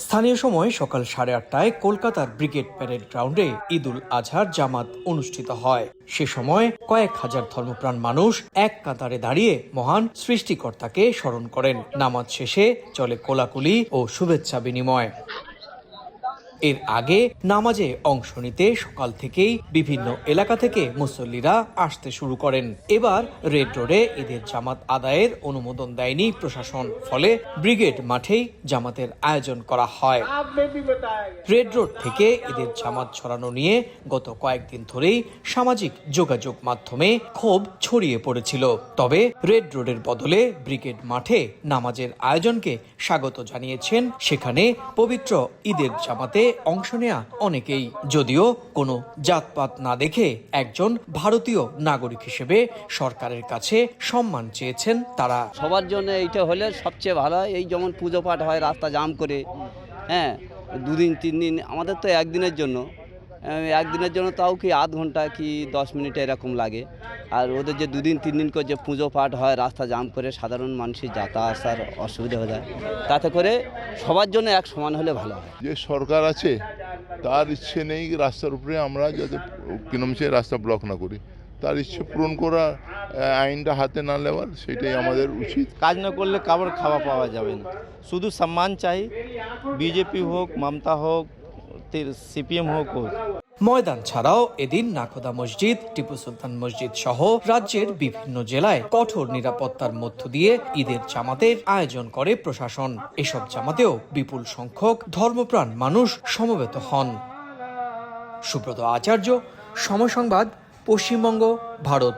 স্থানীয় সময় সকাল 8:30টায় কলকাতার ব্রিগেড প্যারেড গ্রাউন্ডে ঈদুল আজহার জামাত অনুষ্ঠিত হয়। সে সময় কয়েক হাজার ধর্মপ্রাণ মানুষ এক কাতারে দাঁড়িয়ে মহান সৃষ্টিকর্তাকে স্মরণ করেন। নামাজ শেষে চলে কোলাকুলি ও শুভেচ্ছা বিনিময়। এর আগে নামাজে অংশ নিতে সকাল থেকেই বিভিন্ন এলাকা থেকে মুসল্লিরা আসতে শুরু করেন। এবার রেড রোডে ঈদের জামাত আদায়ের অনুমোদন দেয়নি প্রশাসন, ফলে ব্রিগেড মাঠেই জামাতের আয়োজন করা হয়। রেড রোড থেকে ঈদের জামাত ছড়ানো নিয়ে গত কয়েকদিন ধরেই সামাজিক যোগাযোগ মাধ্যমে ক্ষোভ ছড়িয়ে পড়েছিল। তবে রেড রোডের বদলে ব্রিগেড মাঠে নামাজের আয়োজনকে স্বাগত জানিয়েছেন সেখানে পবিত্র ঈদের জামাতে অংশ নেয়া অনেকেই। যদিও কোনো জাতপাত না দেখে একজন ভারতীয় নাগরিক হিসেবে সরকারের কাছে সম্মান চেয়েছেন তারা। সবার জন্য এইটা হলে সবচেয়ে ভালো হয়। এই যেমন পুজো পাঠ হয় রাস্তা জাম করে, হ্যাঁ, 2 দিন 3 দিন, আমাদের তো একদিনের জন্য তাও কি আধ ঘন্টা কি 10 মিনিট এরকম লাগে। আর ওদের যে 2 দিন 3 দিন করে যে পুজো পাঠ হয় রাস্তা জাম করে, সাধারণ মানুষের যাতায়াত আসার অসুবিধা হয়ে যায়। তাতে করে সবার জন্য এক সমান হলে ভালো হয়। যে সরকার আছে তার ইচ্ছে নেই রাস্তার উপরে আমরা যাতে কিনমসে রাস্তা ব্লক না করি, তার ইচ্ছে পূরণ করা, আইনটা হাতে না নেওয়ার, সেটাই আমাদের উচিত। কাজ না করলে কাবার খাওয়া পাওয়া যাবে না। শুধু সম্মান চাই, বিজেপি হোক, মমতা হোক, সিপিএম হোক। ময়দান ছাড়াও এদিন নাখোদা মসজিদ, টিপু সুলতান মসজিদ সহ রাজ্যের বিভিন্ন জেলায় কঠোর নিরাপত্তার মধ্য দিয়ে ঈদের জামাতের আয়োজন করে প্রশাসন। এসব জামাতেও বিপুল সংখ্যক ধর্মপ্রাণ মানুষ সমবেত হন। সুব্রত আচার্য, সময় সংবাদ, পশ্চিমবঙ্গ, ভারত।